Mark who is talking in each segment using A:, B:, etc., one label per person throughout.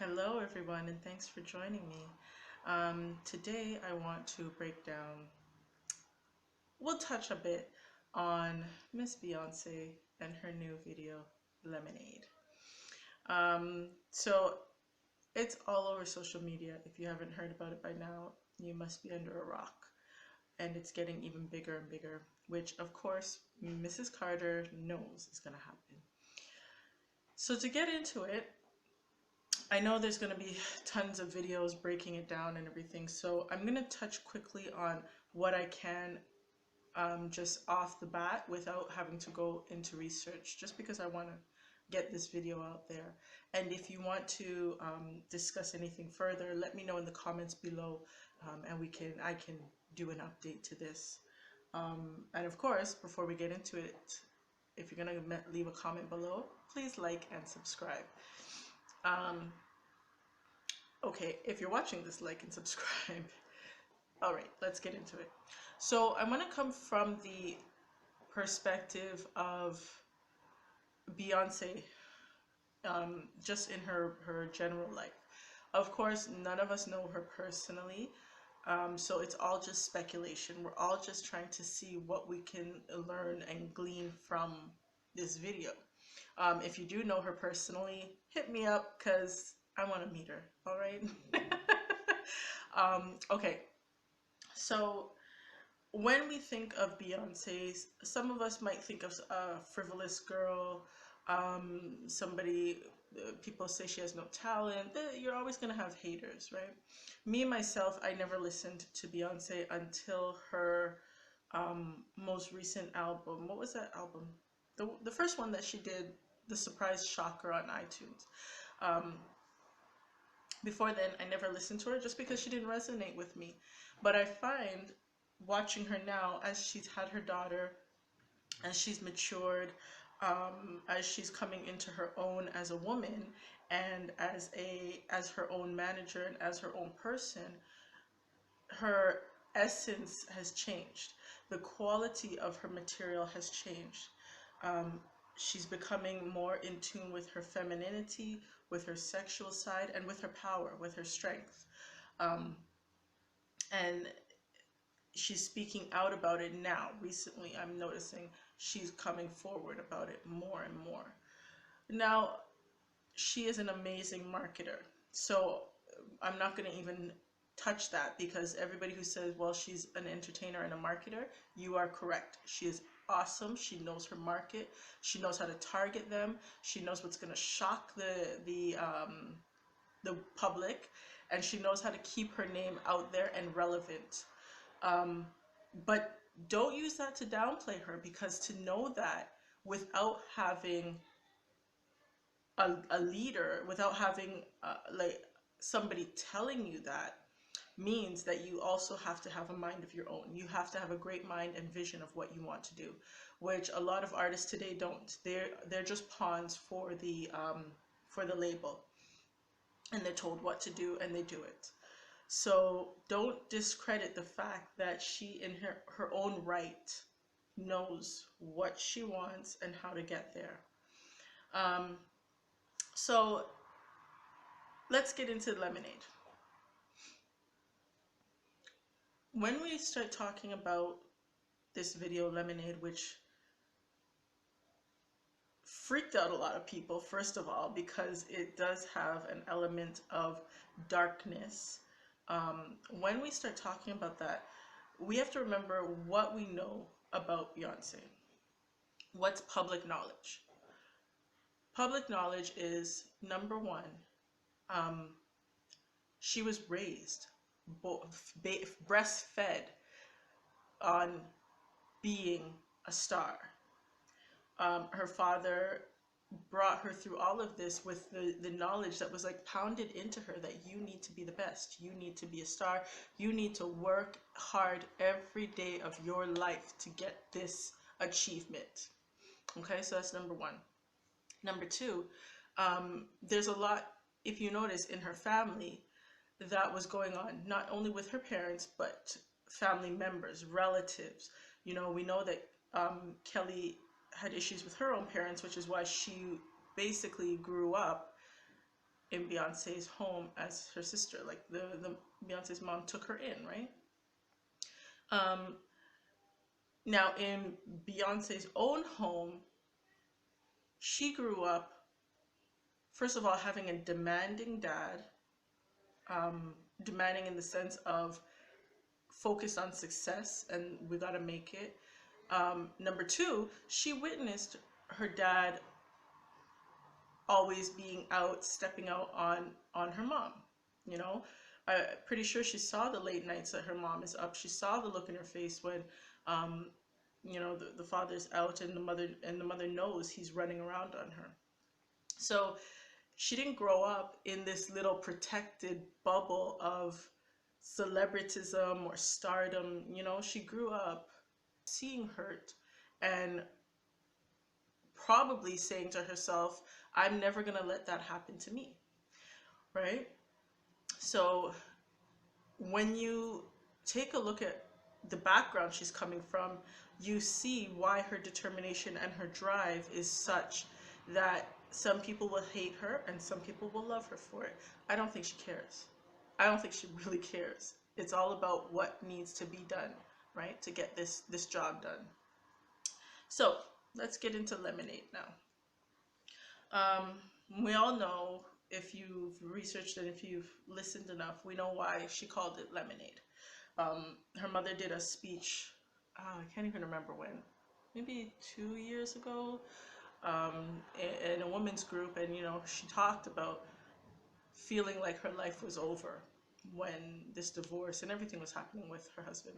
A: Hello, everyone, and thanks for joining me. Today, I want to break down, we'll touch a bit on Miss Beyonce and her new video, Lemonade. So, it's all over social media. If you haven't heard about it by now, you must be under a rock. And it's getting even bigger and bigger, which, of course, Mrs. Carter knows is going to happen. So, to get into it, I know there's going to be tons of videos breaking it down and everything, so I'm going to touch quickly on what I can just off the bat without having to go into research, just because I want to get this video out there. And if you want to discuss anything further, let me know in the comments below, and I can do an update to this. And of course, before we get into it, if you're going to leave a comment below, please like and subscribe. Okay, if you're watching this, like and subscribe. All right, let's get into it. So I'm going to come from the perspective of Beyonce, just in her general life. Of course, none of us know her personally, so it's all just speculation. We're all just trying to see what we can learn and glean from this video. If you do know her personally, hit me up because I want to meet her. All right. Okay. So when we think of Beyonce, some of us might think of a frivolous girl, somebody, people say she has no talent. You're always going to have haters, right? Me, myself, I never listened to Beyonce until her most recent album. What was that album? The first one that she did, The Surprise Shocker on iTunes. Before then, I never listened to her just because she didn't resonate with me. But I find watching her now, as she's had her daughter, as she's matured, as she's coming into her own as a woman and as her own manager and as her own person, her essence has changed. The quality of her material has changed. She's becoming more in tune with her femininity, with her sexual side, and with her power, with her strength. And she's speaking out about it now. Recently, I'm noticing she's coming forward about it more and more. Now, she is an amazing marketer. So I'm not going to even touch that, because everybody who says, well, she's an entertainer and a marketer, you are correct. She is awesome. She knows her market. She knows how to target them. She knows what's going to shock the public, and she knows how to keep her name out there and relevant. But don't use that to downplay her, because to know that without having a leader, without having like somebody telling you that, means that you also have to have a mind of your own. You have to have a great mind and vision of what you want to do, which a lot of artists today don't. They're just pawns for the label, and they're told what to do and they do it. So don't discredit the fact that she, in her own right, knows what she wants and how to get there. So let's get into Lemonade. When we start talking about this video, Lemonade, which freaked out a lot of people, first of all, because it does have an element of darkness. When we start talking about that, we have to remember what we know about Beyonce. What's public knowledge? Public knowledge is, number one, she was raised, breastfed on being a star. Her father brought her through all of this with the knowledge that was like pounded into her that you need to be the best, you need to be a star, you need to work hard every day of your life to get this achievement. Okay, so that's number one. Number two, there's a lot, if you notice, in her family that was going on, not only with her parents, but family members, relatives. You know, we know that Kelly had issues with her own parents, which is why she basically grew up in Beyonce's home as her sister. Like the Beyonce's mom took her in, right? Um, Now in Beyonce's own home, she grew up, first of all, having a demanding dad, demanding in the sense of focused on success and we gotta make it. Number two, she witnessed her dad always being out, stepping out on her mom. You know, I'm pretty sure she saw the late nights that her mom is up. She saw the look in her face when, um, the father's out and the mother knows he's running around on her. So she didn't grow up in this little protected bubble of celebritism or stardom. She grew up seeing hurt and probably saying to herself, I'm never going to let that happen to me, right? So when you take a look at the background she's coming from, you see why her determination and her drive is such that some people will hate her and some people will love her for it. I don't think she cares. I don't think she really cares. It's all about what needs to be done, right, to get this job done. So let's get into Lemonade now. We all know, if you've researched and if you've listened enough, we know why she called it Lemonade. Her mother did a speech, I can't even remember when, maybe 2 years ago, in a women's group, and she talked about feeling like her life was over when this divorce and everything was happening with her husband.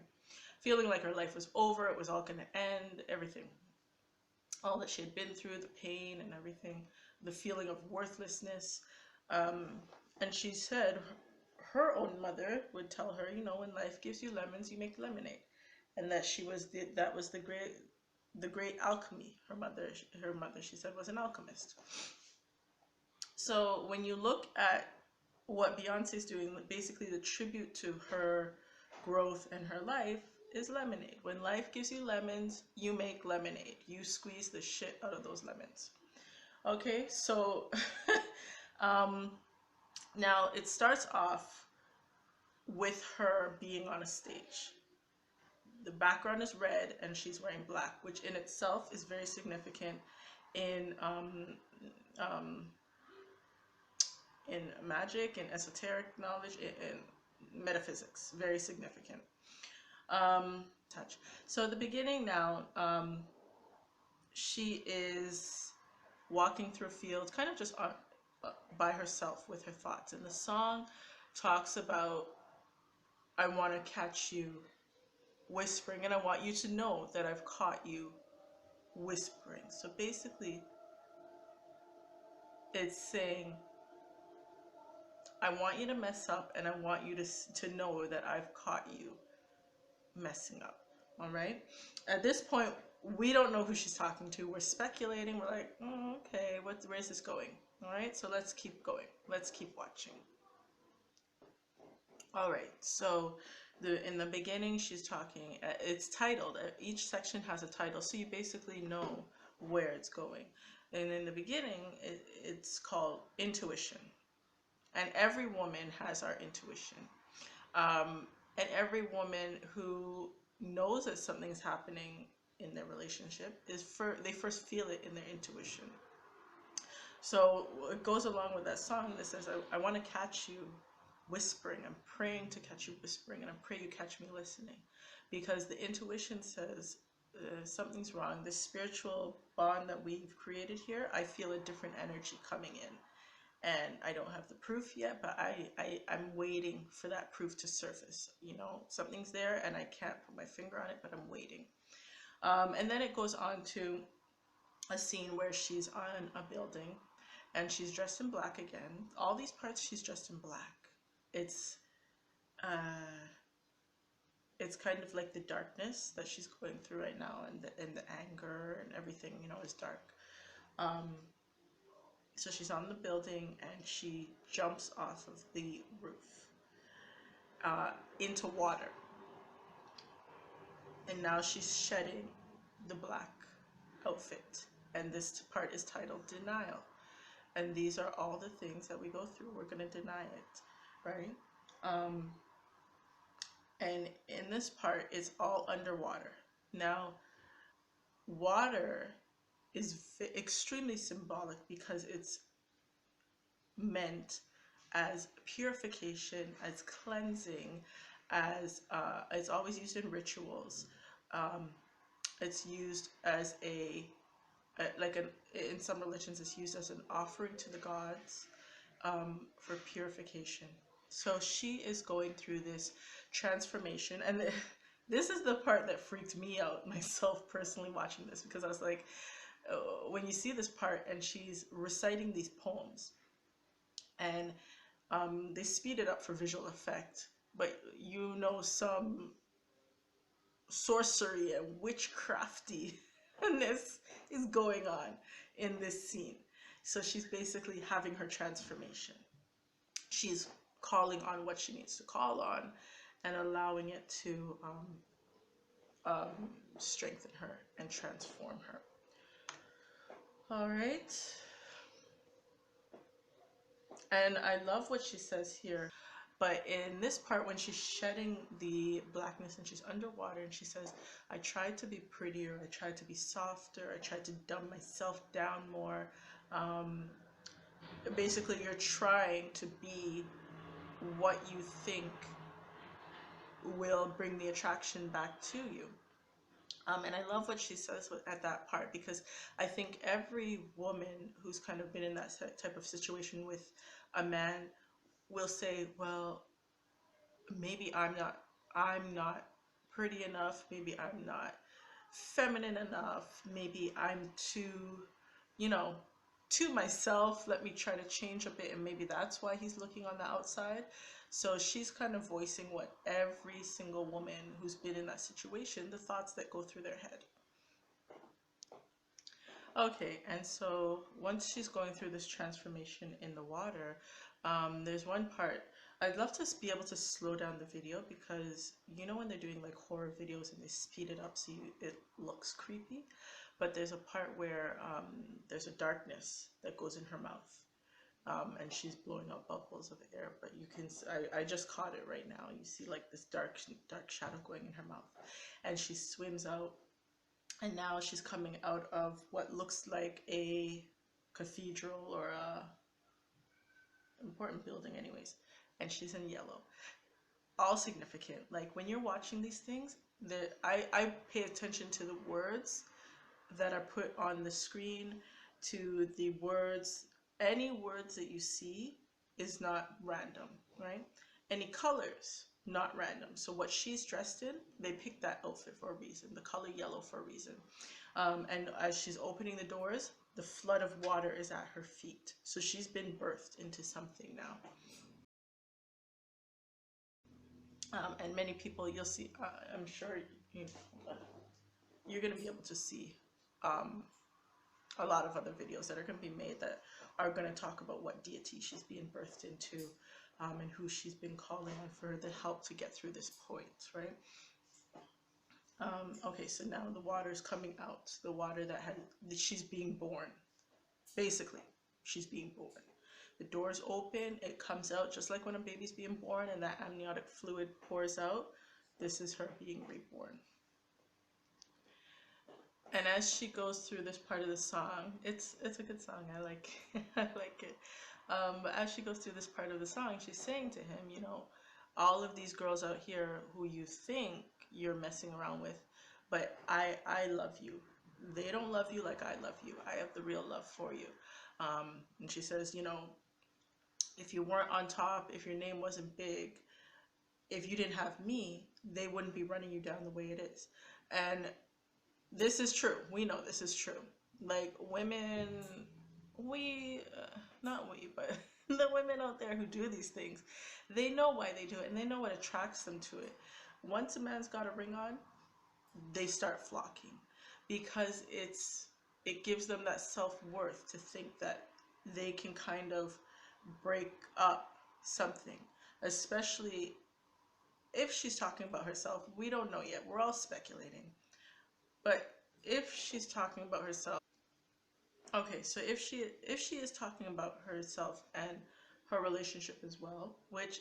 A: Feeling like her life was over, it was all going to end, everything. All that she had been through, the pain and everything, the feeling of worthlessness. And she said her own mother would tell her, when life gives you lemons, you make lemonade. And that that was the great alchemy. Her mother, she said, was an alchemist. So when you look at what Beyonce's doing, basically the tribute to her growth and her life is lemonade. When life gives you lemons, you make lemonade. You squeeze the shit out of those lemons. Okay, so now it starts off with her being on a stage. The background is red and she's wearing black, which in itself is very significant in magic and esoteric knowledge, in metaphysics. Very significant. Touch. So at the beginning now, she is walking through a field, kind of just by herself with her thoughts. And the song talks about, I want to catch you whispering, and I want you to know that I've caught you whispering. So basically, it's saying, I want you to mess up, and I want you to know that I've caught you messing up. All right? At this point, we don't know who she's talking to. We're speculating. We're like, okay, where's this going? All right, so let's keep going. Let's keep watching. All right, so in the beginning, she's talking. It's titled. Each section has a title, so you basically know where it's going. And in the beginning, it's called intuition. And every woman has our intuition. And every woman who knows that something's happening in their relationship they first feel it in their intuition. So it goes along with that song that says, I want to catch you whispering. I'm praying to catch you whispering, and I pray you catch me listening. Because the intuition says something's wrong. This spiritual bond that we've created here, I feel a different energy coming in. And I don't have the proof yet, but I'm waiting for that proof to surface. Something's there and I can't put my finger on it, but I'm waiting. And then it goes on to a scene where she's on a building and she's dressed in black again. All these parts she's dressed in black. It's kind of like the darkness that she's going through right now, and the anger and everything, is dark. So she's on the building and she jumps off of the roof into water. And now she's shedding the black outfit. And this part is titled Denial. And these are all the things that we go through. We're going to deny it, right? Um, and in this part, it's all underwater. Now, water is extremely symbolic because it's meant as purification, as cleansing, as it's always used in rituals. Um, it's used as like an in some religions, it's used as an offering to the gods, for purification. So she is going through this transformation, and this is the part that freaked me out myself personally watching this, because I was like, when you see this part and she's reciting these poems, and they speed it up for visual effect, but you know, some sorcery and witchcraftiness is going on in this scene. So she's basically having her transformation. She's calling on what she needs to call on and allowing it to strengthen her and transform her. All right. And I love what she says here. But in this part, when she's shedding the blackness and she's underwater, and she says, I tried to be prettier, I tried to be softer, I tried to dumb myself down more. Basically, you're trying to be what you think will bring the attraction back to you. And I love what she says at that part, because I think every woman who's kind of been in that type of situation with a man will say, well, maybe I'm not pretty enough, maybe I'm not feminine enough, maybe I'm too, you know, to myself, let me try to change a bit, and maybe that's why he's looking on the outside. So she's kind of voicing what every single woman who's been in that situation, the thoughts that go through their head. Okay, and so once she's going through this transformation in the water, there's one part. I'd love to be able to slow down the video, because you know when they're doing like horror videos and they speed it up so it looks creepy, but there's a part where there's a darkness that goes in her mouth, and she's blowing out bubbles of air, but you can, I just caught it right now. You see like this dark shadow going in her mouth, and she swims out. And now she's coming out of what looks like a cathedral or a important building anyways, and she's in yellow. All significant. Like when you're watching these things, I pay attention to the words that are put on the screen, to the words. Any words that you see is not random, right? Any colors, not random. So what she's dressed in, they picked that outfit for a reason, the color yellow for a reason. And as she's opening the doors, the flood of water is at her feet. So she's been birthed into something now. And many people, you'll see, I'm sure you're going to be able to see a lot of other videos that are going to be made that are going to talk about what deity she's being birthed into, and who she's been calling on for the help to get through this point, right? Okay, so now the water is coming out. The water that she's being born. Basically, she's being born. The doors open, it comes out just like when a baby's being born and that amniotic fluid pours out. This is her being reborn. And as she goes through this part of the song, it's a good song. I like I like it. But as she goes through this part of the song, she's saying to him, you know, all of these girls out here who you think you're messing around with, but I love you. They don't love you like I love you. I have the real love for you. And she says, you know, if you weren't on top, if your name wasn't big, if you didn't have me, they wouldn't be running you down the way it is. And this is true. We know this is true. Like women, not we, but the women out there who do these things, they know why they do it, and they know what attracts them to it. Once a man's got a ring on, they start flocking, because it gives them that self-worth to think that they can kind of break up something, especially if she's talking about herself. We don't know yet. We're all speculating. But if she's talking about herself, Okay, so if she is talking about herself and her relationship as well, which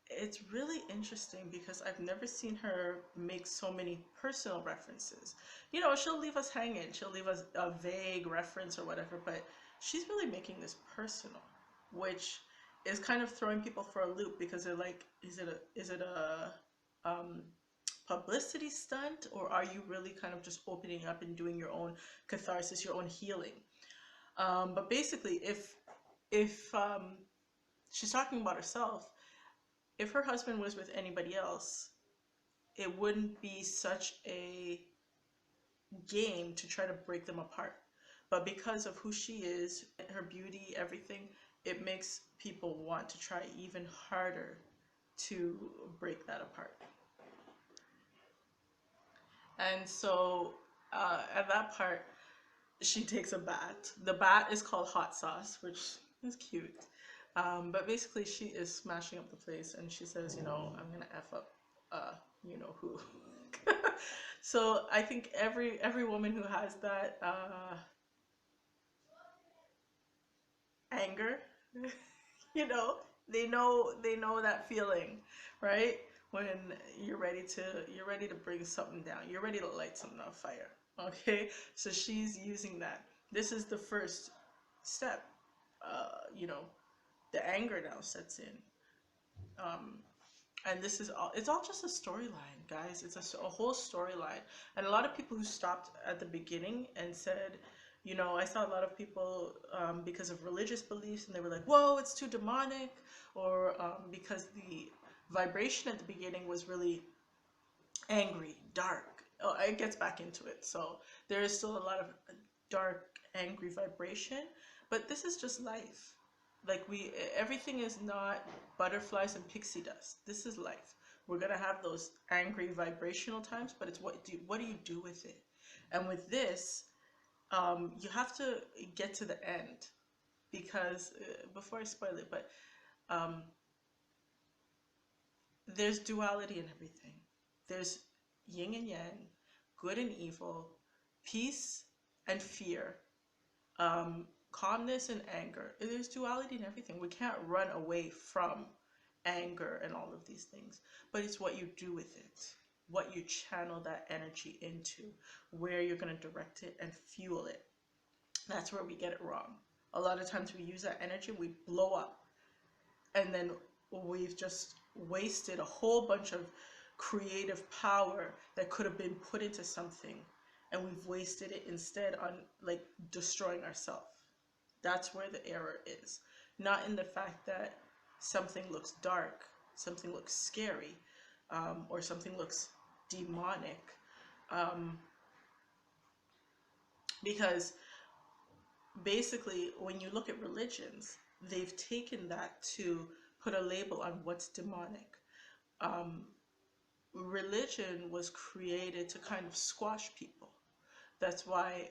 A: it's really interesting because I've never seen her make so many personal references. You know, she'll leave us hanging, she'll leave us a vague reference or whatever, but she's really making this personal, which is kind of throwing people for a loop because they're like, is it a publicity stunt, or are you really kind of just opening up and doing your own catharsis, your own healing? But basically, if she's talking about herself, if her husband was with anybody else, it wouldn't be such a game to try to break them apart. But because of who she is, her beauty, everything, it makes people want to try even harder to break that apart. And so at that part, she takes a bat. The bat is called hot sauce, which is cute. But basically, she is smashing up the place, and she says, you know, I'm gonna f up, you know who. So I think every woman who has that anger, you know that feeling, right? When you're ready to bring something down, you're ready to light something on fire. Okay, so she's using that. This is the first step. You know, the anger now sets in. Um, and this is all, it's all just a storyline, guys. It's a whole storyline. And a lot of people who stopped at the beginning and said, you know, I saw a lot of people because of religious beliefs, and they were like, whoa, it's too demonic, or because the vibration at the beginning was really angry, dark. Oh, it gets back into it. So there is still a lot of dark, angry vibration, but this is just life. Like everything is not butterflies and pixie dust. This is life. We're gonna have those angry vibrational times, but it's what do you do with it? And with this, you have to get to the end because before I spoil it, but um, there's duality in everything. There's yin and yang, good and evil, peace and fear, calmness and anger. There's duality in everything. We can't run away from anger and all of these things, but it's what you do with it, what you channel that energy into, where you're going to direct it and fuel it. That's where we get it wrong. A lot of times we use that energy, we blow up, and then we've just wasted a whole bunch of creative power that could have been put into something, and we've wasted it instead on like destroying ourselves. That's where the error is, not in the fact that something looks dark, something looks scary, or something looks demonic, um, because basically when you look at religions, they've taken that to put a label on what's demonic. um, Religion was created to kind of squash people. That's why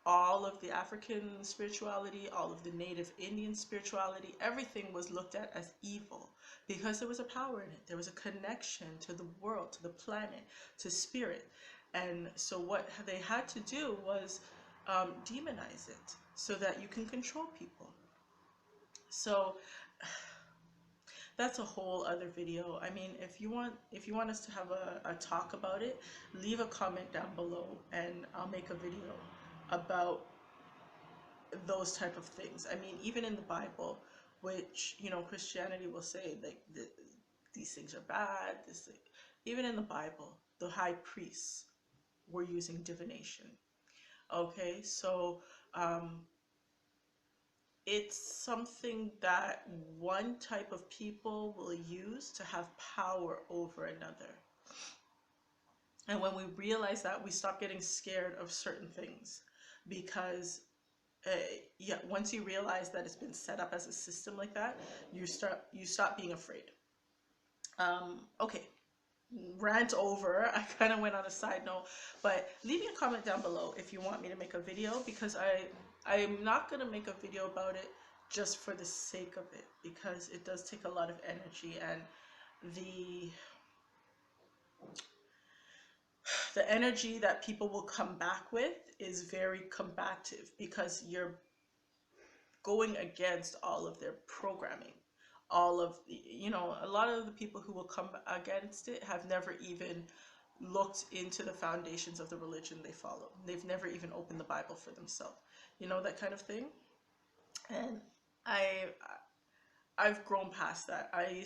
A: all of the African spirituality, all of the native Indian spirituality, everything was looked at as evil because there was a power in it. There was a connection to the world, to the planet, to spirit. And so what they had to do was demonize it so that you can control people. So that's a whole other video. I mean, if you want us to have a talk about it, leave a comment down below and I'll make a video about those type of things. I mean, even in the Bible, which, you know, Christianity will say like these things are bad. Even in the Bible, the high priests were using divination. Okay, so it's something that one type of people will use to have power over another. And when we realize that, we stop getting scared of certain things because yeah, once you realize that it's been set up as a system like that, you stop being afraid. Okay, rant over. I kind of went on a side note, but leave me a comment down below if you want me to make a video, because I'm not gonna make a video about it just for the sake of it, because it does take a lot of energy, and the The energy that people will come back with is very combative because you're going against all of their programming. All of a lot of the people who will come against it have never even looked into the foundations of the religion they follow. They've never even opened the Bible for themselves. That kind of thing. And I I've grown past that. I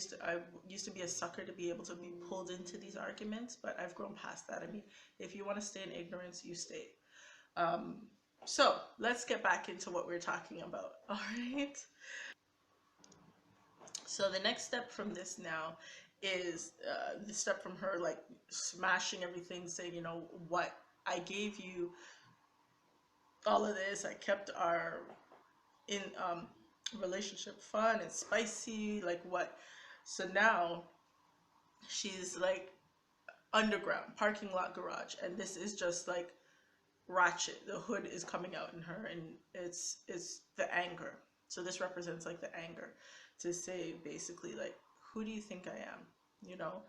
A: used to be a sucker to be able to be pulled into these arguments, but I've grown past that. I mean, if you want to stay in ignorance, you stay. Um, so let's get back into what we're talking about. All right. So the next step from this now is the step from her like smashing everything, saying, what, I gave you all of this. I kept our in relationship fun and spicy. Like what? So now she's like underground parking lot garage, and this is just like ratchet. The hood is coming out in her, and it's the anger. So this represents like the anger to say basically like, who do you think I am? you know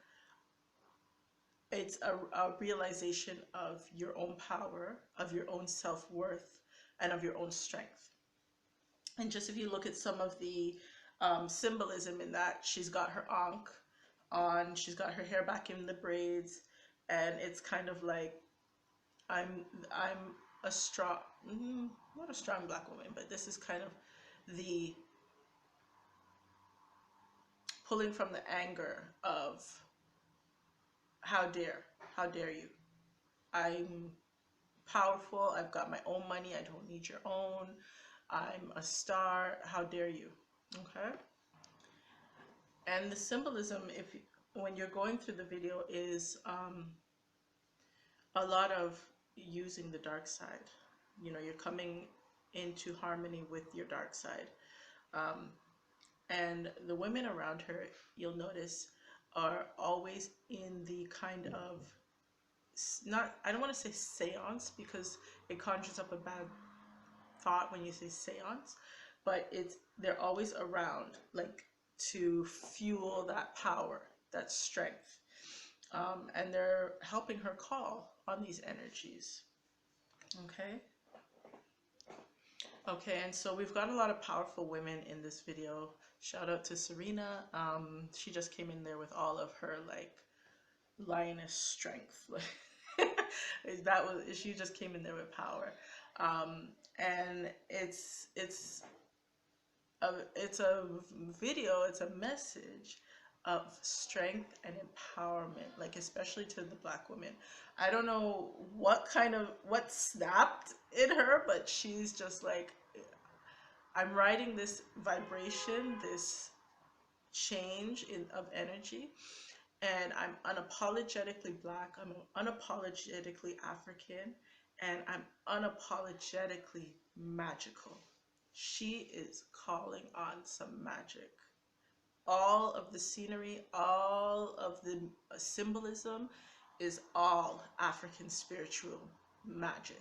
A: it's a realization of your own power, of your own self-worth, and of your own strength. And just if you look at some of the symbolism in that, she's got her ankh on, she's got her hair back in the braids, and it's kind of like, I'm a strong, not a strong black woman, but this is kind of the pulling from the anger of how dare you? I'm powerful, I've got my own money, I don't need your own, I'm a star, how dare you? Okay. And the symbolism, if when you're going through the video, is a lot of using the dark side. You're coming into harmony with your dark side. And the women around her, you'll notice, are always in the kind of, not, I don't want to say seance because it conjures up a bad thought when you say seance, but they're always around, like, to fuel that power, that strength. And they're helping her call on these energies. Okay. Okay, and so we've got a lot of powerful women in this video. Shout out to Serena. She just came in there with all of her like lioness strength. She just came in there with power. And it's a video, it's a message of strength and empowerment, like especially to the black women. I don't know what snapped in her, but she's just like, I'm riding this vibration, this change of energy, and I'm unapologetically black, I'm unapologetically African, and I'm unapologetically magical. She is calling on some magic. All of the scenery, all of the symbolism is all African spiritual magic.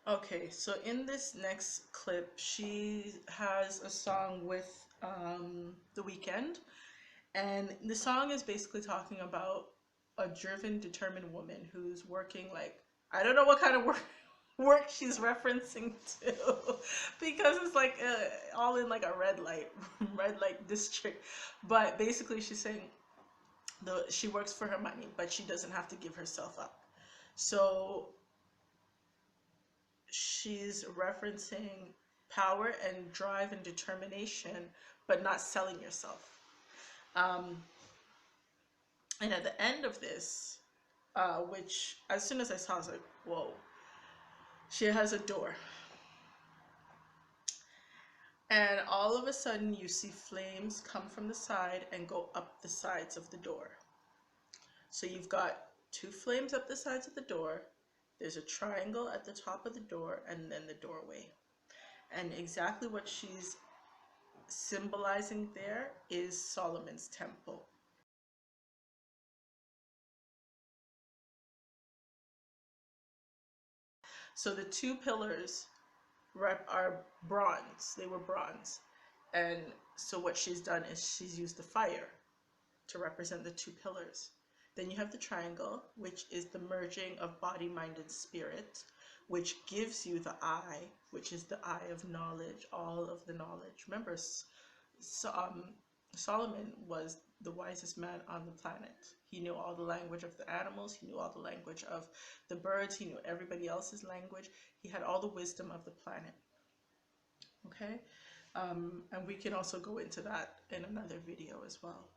A: Okay, so in this next clip, she has a song with The Weeknd, and the song is basically talking about a driven, determined woman who's working like, I don't know what kind of work she's referencing to because it's like all in like a red light district. But basically she's saying she works for her money, but she doesn't have to give herself up. So she's referencing power and drive and determination, but not selling yourself. And at the end of this, which as soon as I saw, I was like, whoa, she has a door. And all of a sudden you see flames come from the side and go up the sides of the door. So you've got two flames up the sides of the door, there's a triangle at the top of the door, and then the doorway. And exactly what she's symbolizing there is Solomon's temple. So the two pillars are bronze. They were bronze. And so what she's done is she's used the fire to represent the two pillars. Then you have the triangle, which is the merging of body, mind, and spirit, which gives you the eye, which is the eye of knowledge, all of the knowledge. Remember, so, Solomon was the wisest man on the planet. He knew all the language of the animals, he knew all the language of the birds, he knew everybody else's language. He had all the wisdom of the planet. Okay? And we can also go into that in another video as well.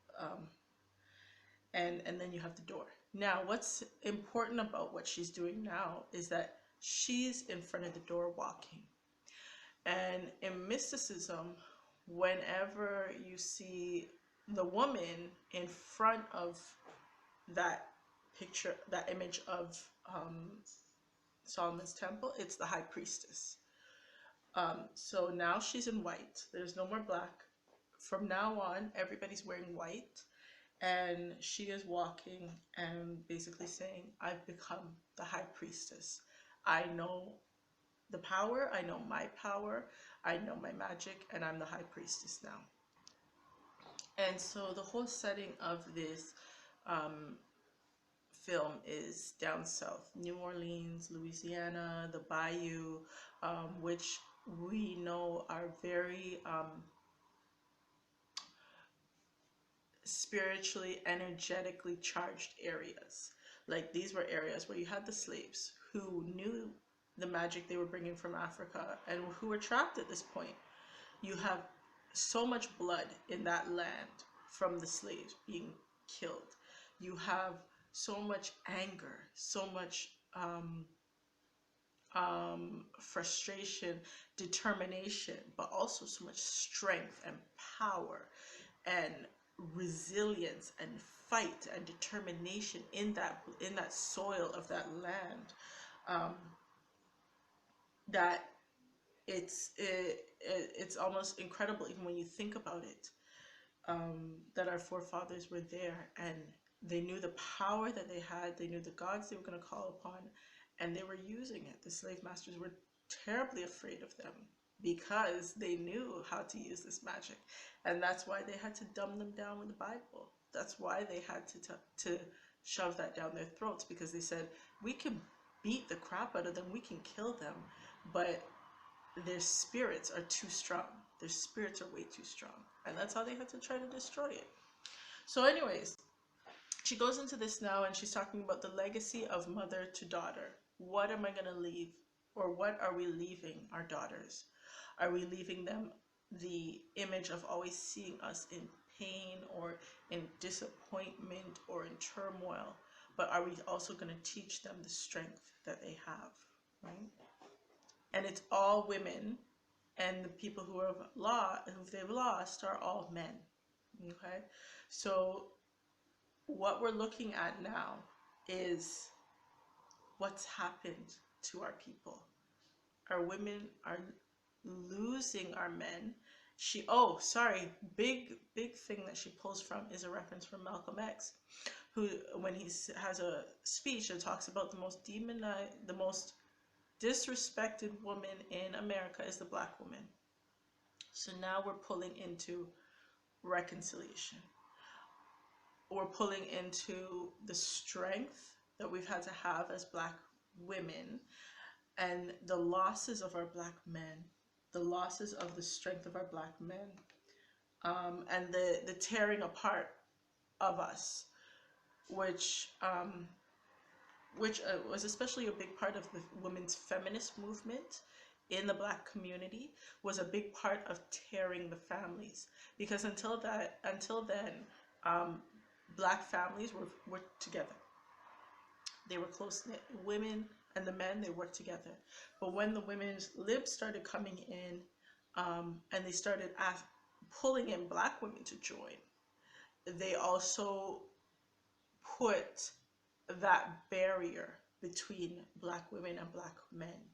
A: And then you have the door. Now, what's important about what she's doing now is that she's in front of the door walking. And in mysticism, whenever you see the woman in front of that picture, that image of Solomon's temple, it's the high priestess. So now she's in white. There's no more black. From now on, everybody's wearing white. And she is walking and basically saying, I've become the high priestess. I know the power, I know my power, I know my magic, and I'm the high priestess now. And so the whole setting of this film is down south, New Orleans, Louisiana, the Bayou, which we know are very spiritually, energetically charged areas. Like, these were areas where you had the slaves who knew the magic they were bringing from Africa and who were trapped at this point. You have so much blood in that land from the slaves being killed. You have so much anger, so much frustration, determination, but also so much strength and power and resilience and fight and determination in that soil of that land, that it's almost incredible, even when you think about it, that our forefathers were there and they knew the power that they had, they knew the gods they were going to call upon, and they were using it. The slave masters were terribly afraid of them because they knew how to use this magic, and that's why they had to dumb them down with the Bible. That's why they had to shove that down their throats, because they said, we can beat the crap out of them, we can kill them, but their spirits are too strong. Their spirits are way too strong, and that's how they had to try to destroy it. So anyways, she goes into this now and she's talking about the legacy of mother to daughter. What am I going to leave, or what are we leaving our daughters? Are we leaving them the image of always seeing us in pain or in disappointment or in turmoil? But are we also going to teach them the strength that they have, right? And it's all women, and the people who they've lost are all men. Okay, so what we're looking at now is what's happened to our people. Our women are losing our men. Big thing that she pulls from is a reference from Malcolm X, who, when he has a speech that talks about the most disrespected woman in America is the black woman. So now we're pulling into reconciliation. We're pulling into the strength that we've had to have as black women, and the losses of our black men, the losses of the strength of our black men, and the tearing apart of us, which was especially a big part of the women's feminist movement in the black community, was a big part of tearing the families, because until then, black families were together. They were close-knit. Women and the men, they worked together. But when the women's libs started coming in, and they started pulling in black women to join, they also put that barrier between black women and black men,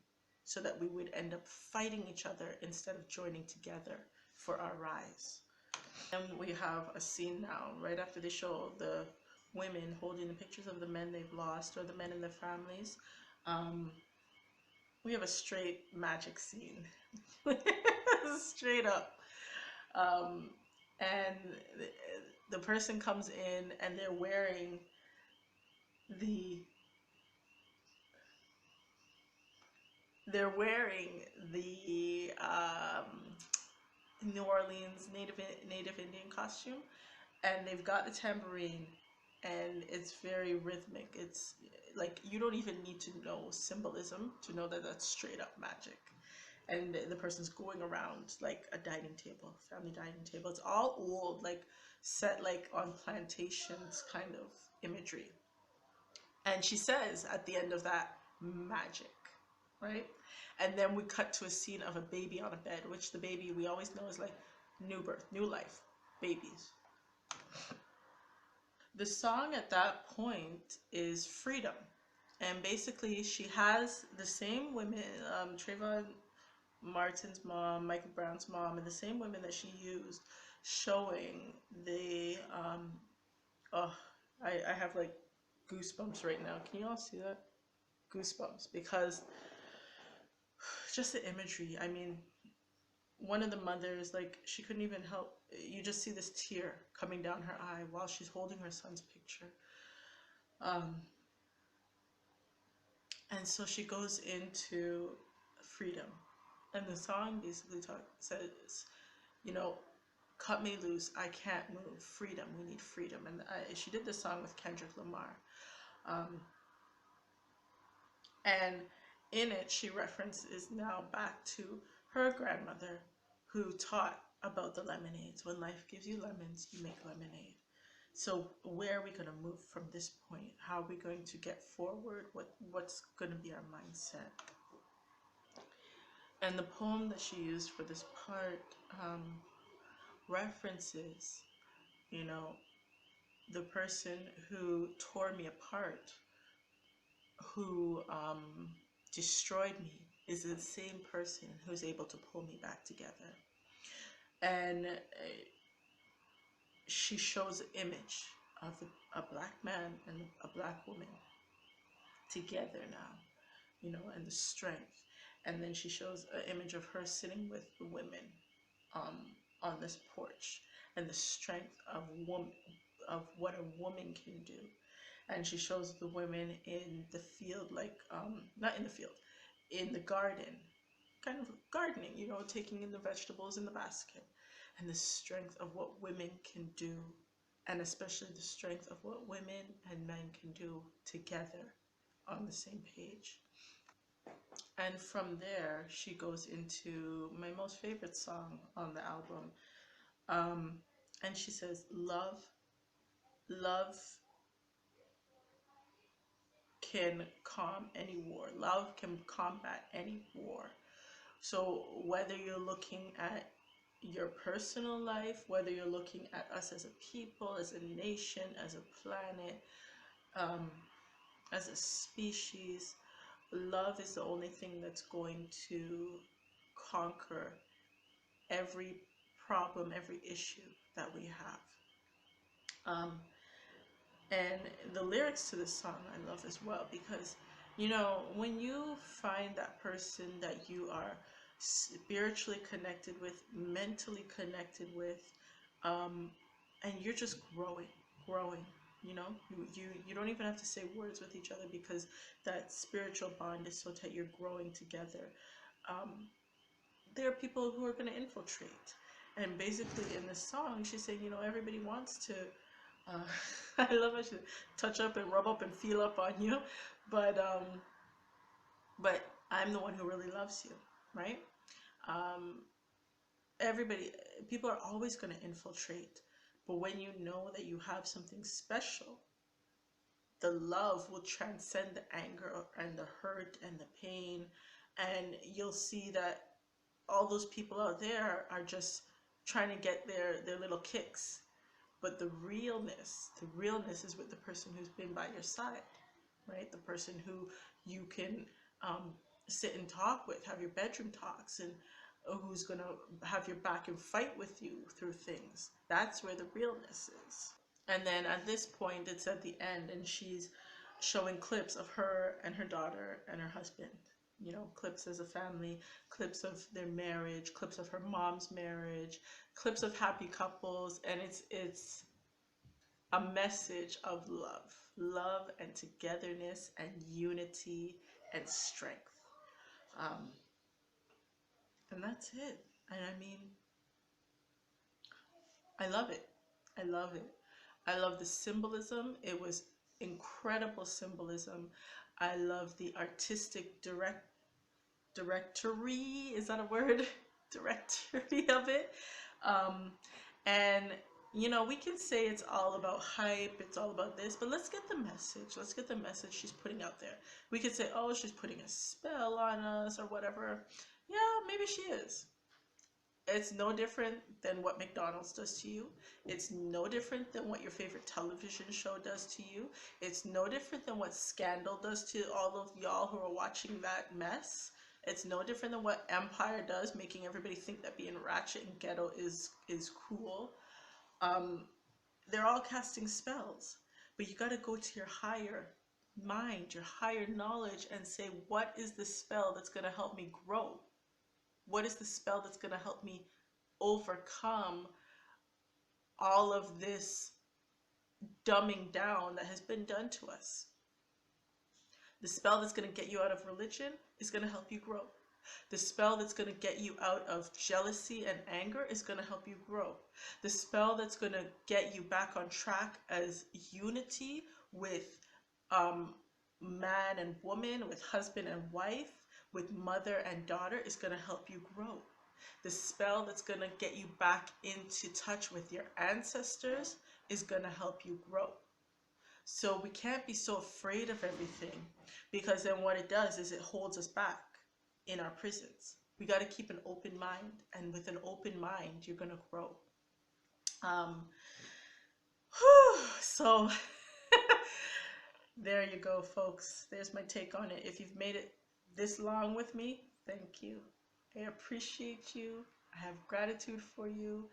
A: so that we would end up fighting each other instead of joining together for our rise. And we have a scene now, right after they show the women holding the pictures of the men they've lost or the men in their families. We have a straight magic scene. Straight up. And the person comes in and they're wearing the they're wearing the New Orleans Native Indian costume, and they've got the tambourine, and it's very rhythmic. It's like you don't even need to know symbolism to know that that's straight up magic. And the person's going around like a dining table, family dining table. It's all old, like set like on plantations kind of imagery. And she says at the end of that, magic, right? And then we cut to a scene of a baby on a bed, which the baby we always know is like new birth, new life, babies. The song at that point is Freedom. And basically, she has the same women, Trayvon Martin's mom, Michael Brown's mom, and the same women that she used, showing the oh, I have like goosebumps right now. Can you all see that? Goosebumps because just the imagery. I mean, one of the mothers, like, she couldn't even help. You just see this tear coming down her eye while she's holding her son's picture. Um, and so she goes into freedom. And the song basically says, you know, cut me loose, I can't move, freedom, we need freedom. And she did this song with Kendrick Lamar. Um, and in it, she references now back to her grandmother who taught about the lemonades. When life gives you lemons, you make lemonade. So where are we going to move from this point? How are we going to get forward? What's going to be our mindset? And the poem that she used for this part references, you know, the person who tore me apart, who destroyed me, is the same person who's able to pull me back together. And she shows an image of a black man and a black woman together now, you know, and the strength. And then she shows an image of her sitting with the women um, on this porch, and the strength of woman, of what a woman can do. And she shows the women in the field, like not in the field, in the garden, kind of gardening, you know, taking in the vegetables in the basket, and the strength of what women can do, and especially the strength of what women and men can do together on the same page. And from there, she goes into my most favorite song on the album. Um, and she says, love can calm any war. Love can combat any war. So whether you're looking at your personal life, whether you're looking at us as a people, as a nation, as a planet, um, as a species, love is the only thing that's going to conquer every problem, every issue that we have. Um, and the lyrics to this song I love as well because, you know, when you find that person that you are spiritually connected with, mentally connected with, and you're just growing, you know, you don't even have to say words with each other because that spiritual bond is so tight, you're growing together. Um, there are people who are going to infiltrate. And basically in this song, she's saying, you know, everybody wants to, I love how she touch up and rub up and feel up on you, but um, but I'm the one who really loves you, right? Um, everybody, people are always going to infiltrate, but when you know that you have something special, the love will transcend the anger and the hurt and the pain, and you'll see that all those people out there are just trying to get their little kicks. But the realness is with the person who's been by your side, right? The person who you can sit and talk with, have your bedroom talks, and who's going to have your back and fight with you through things. That's where the realness is. And then at this point, it's at the end, and she's showing clips of her and her daughter and her husband. You know, clips as a family, clips of their marriage, clips of her mom's marriage, clips of happy couples, and it's a message of love, love and togetherness and unity and strength. Um, and that's it. And I mean, I love it. I love it. I love the symbolism. It was incredible symbolism. I love the artistic directory. Is that a word? Directory of it. Um, and you know, we can say it's all about hype, it's all about this, but let's get the message. Let's get the message she's putting out there. We could say, oh, she's putting a spell on us or whatever. Yeah, maybe she is. It's no different than what McDonald's does to you. It's no different than what your favorite television show does to you. It's no different than what Scandal does to all of y'all who are watching that mess. It's no different than what Empire does, making everybody think that being ratchet and ghetto is cool. Um, they're all casting spells, but you got to go to your higher mind, your higher knowledge, and say, what is the spell that's going to help me grow? What is the spell that's going to help me overcome all of this dumbing down that has been done to us? The spell that's going to get you out of religion is going to help you grow. The spell that's going to get you out of jealousy and anger is going to help you grow. The spell that's going to get you back on track as unity with man and woman, with husband and wife, with mother and daughter is going to help you grow. The spell that's going to get you back into touch with your ancestors is going to help you grow. So we can't be so afraid of everything, because then what it does is it holds us back in our prisons. We got to keep an open mind, and with an open mind, you're going to grow. So there you go, folks. There's my take on it. If you've made it this long with me, thank you. I appreciate you. I have gratitude for you.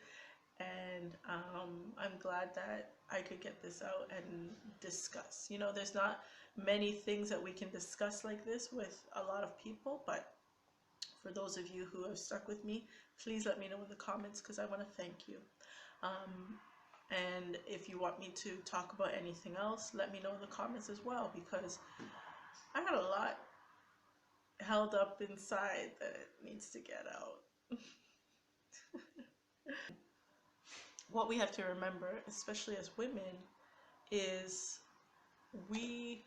A: And I'm glad that I could get this out and discuss. You know, there's not many things that we can discuss like this with a lot of people, but for those of you who have stuck with me, please let me know in the comments, because I want to thank you. And if you want me to talk about anything else, let me know in the comments as well, because I got a lot held up inside that needs to get out. What we have to remember, especially as women, is we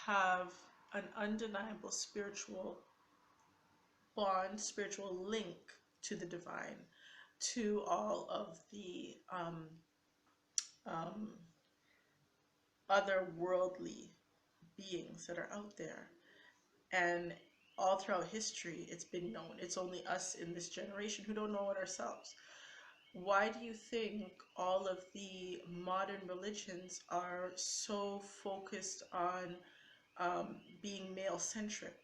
A: have an undeniable spiritual bond, spiritual link to the divine, to all of the otherworldly beings that are out there. And all throughout history, it's been known. It's only us in this generation who don't know it ourselves. Why do you think all of the modern religions are so focused on being male-centric?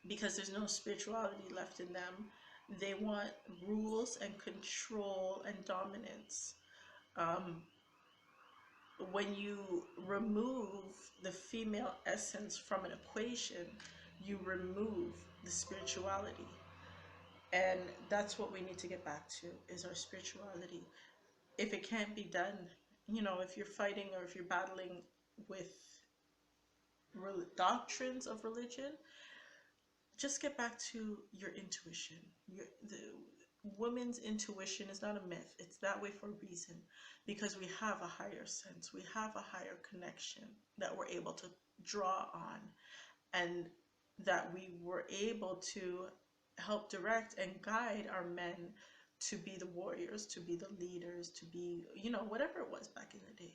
A: Because there's no spirituality left in them. They want rules and control and dominance. When you remove the female essence from an equation, you remove the spirituality. And that's what we need to get back to, is our spirituality. If it can't be done, you know, if you're fighting or if you're battling with doctrines of religion, just get back to your intuition. The woman's intuition is not a myth. It's that way for a reason, because we have a higher sense. We have a higher connection that we're able to draw on, and that we were able to help direct and guide our men to be the warriors, to be the leaders, to be, you know, whatever it was back in the day.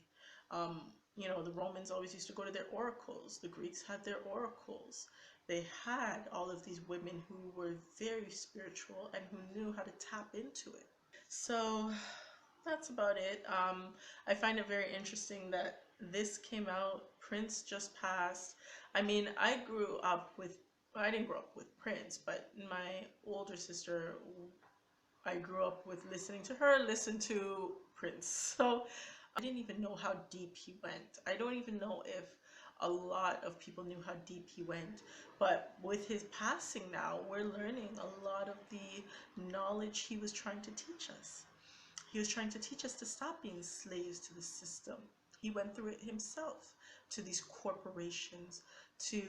A: You know, the Romans always used to go to their oracles. The Greeks had their oracles. They had all of these women who were very spiritual and who knew how to tap into it. So that's about it. I find it very interesting that this came out. Prince just passed. I mean, I didn't grow up with Prince, but my older sister, I grew up with listening to her listen to Prince. So I didn't even know how deep he went. I don't even know if a lot of people knew how deep he went. But with his passing now, we're learning a lot of the knowledge he was trying to teach us. He was trying to teach us to stop being slaves to the system. He went through it himself, to these corporations, to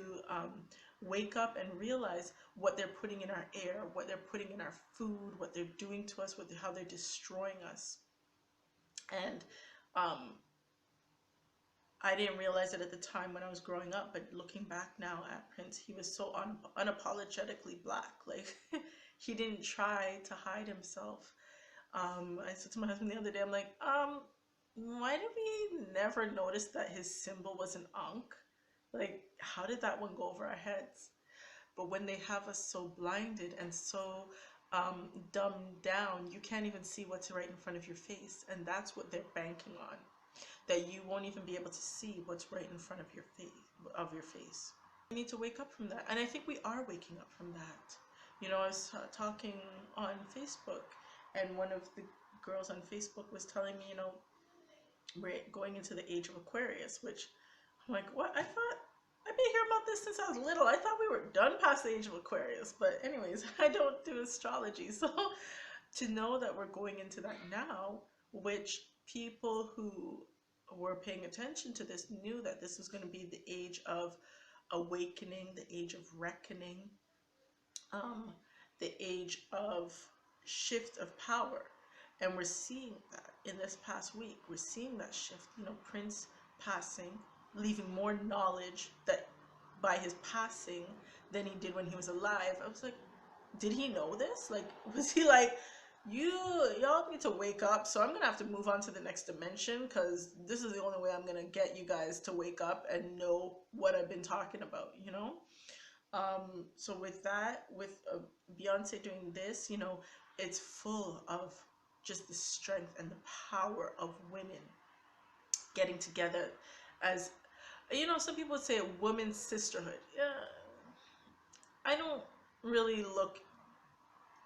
A: wake up and realize what they're putting in our air, what they're putting in our food, what they're doing to us, how they're destroying us. And I didn't realize it at the time when I was growing up, but looking back now at Prince, he was so unapologetically black. Like, he didn't try to hide himself. I said to my husband the other day, I'm like, why did we never notice that his symbol was an ankh? Like, how did that one go over our heads? But when they have us so blinded and so dumbed down, you can't even see what's right in front of your face. And that's what they're banking on, that you won't even be able to see what's right in front of your face. We need to wake up from that. And I think we are waking up from that. You know, I was talking on Facebook, and one of the girls on Facebook was telling me, you know, we're going into the age of Aquarius, which I'm like, what? I've been hearing about this since I was little. I thought we were done past the age of Aquarius. But anyways, I don't do astrology. So to know that we're going into that now, which people who were paying attention to this knew that this was going to be the age of awakening, the age of reckoning, the age of shift of power. And we're seeing that in this past week. We're seeing that shift. You know, Prince passing, leaving more knowledge that by his passing than he did when he was alive. I was like, did he know this? Like, was he like, y'all need to wake up, so I'm gonna have to move on to the next dimension, because this is the only way I'm gonna get you guys to wake up and know what I've been talking about, you know? So with that, with Beyonce doing this, you know, it's full of just the strength and the power of women getting together. As you know, some people would say a woman's sisterhood. Yeah, I don't really look.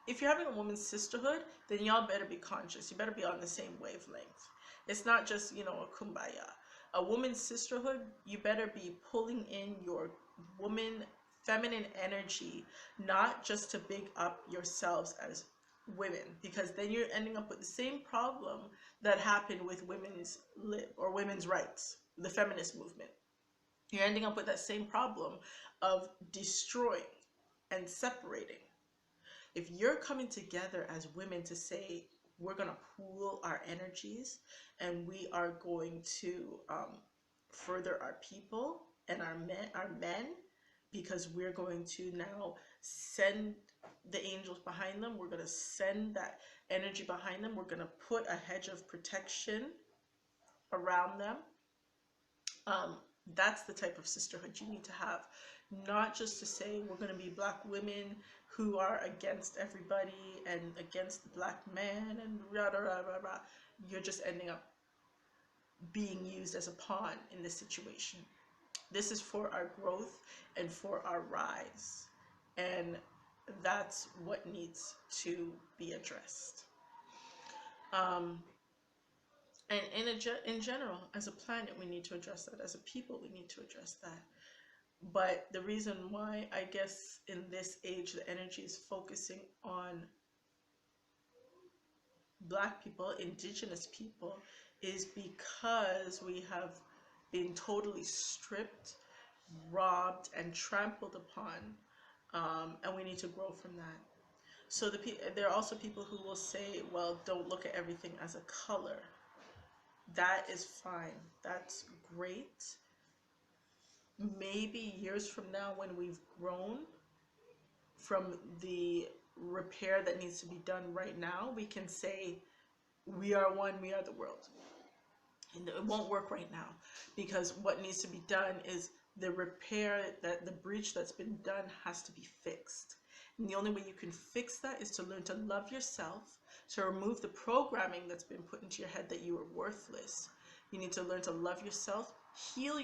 A: If you're having a woman's sisterhood, then y'all better be conscious. You better be on the same wavelength. It's not just, you know, a kumbaya. A woman's sisterhood, you better be pulling in your woman feminine energy, not just to big up yourselves as women, because then you're ending up with the same problem that happened with women's lib or women's rights, the feminist movement. You're ending up with that same problem of destroying and separating. If you're coming together as women to say, we're going to pool our energies and we are going to further our people and our men, because we're going to now send the angels behind them. We're going to send that energy behind them. We're going to put a hedge of protection around them. That's the type of sisterhood you need to have. Not just to say we're going to be black women who are against everybody and against the black man and rah, rah, rah, rah, rah. You're just ending up being used as a pawn in this situation. This is for our growth and for our rise. And that's what needs to be addressed. And in general, as a planet, we need to address that. As a people, we need to address that. But the reason why, I guess, in this age, the energy is focusing on black people, indigenous people, is because we have been totally stripped, robbed, and trampled upon, and we need to grow from that. So there are also people who will say, well, don't look at everything as a color. That is fine. That's great. Maybe years from now, when we've grown from the repair that needs to be done right now, we can say, we are one, we are the world. And it won't work right now, because what needs to be done is the repair, that the breach that's been done has to be fixed. And the only way you can fix that is to learn to love yourself, to remove the programming that's been put into your head that you are worthless. You need to learn to love yourself, heal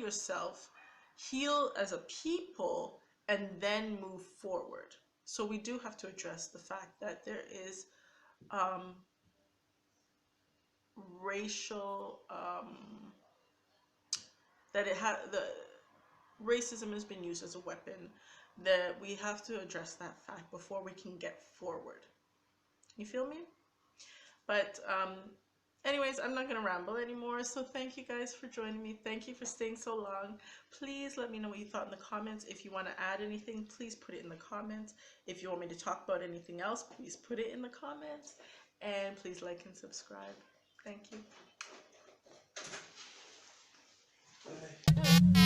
A: as a people, and then move forward. So we do have to address the fact that there is racial, that the racism has been used as a weapon, that we have to address that fact before we can get forward. You feel me? But anyways, I'm not going to ramble anymore. So thank you guys for joining me. Thank you for staying so long. Please let me know what you thought in the comments. If you want to add anything, please put it in the comments. If you want me to talk about anything else, please put it in the comments. And please like and subscribe. Thank you.
B: Bye.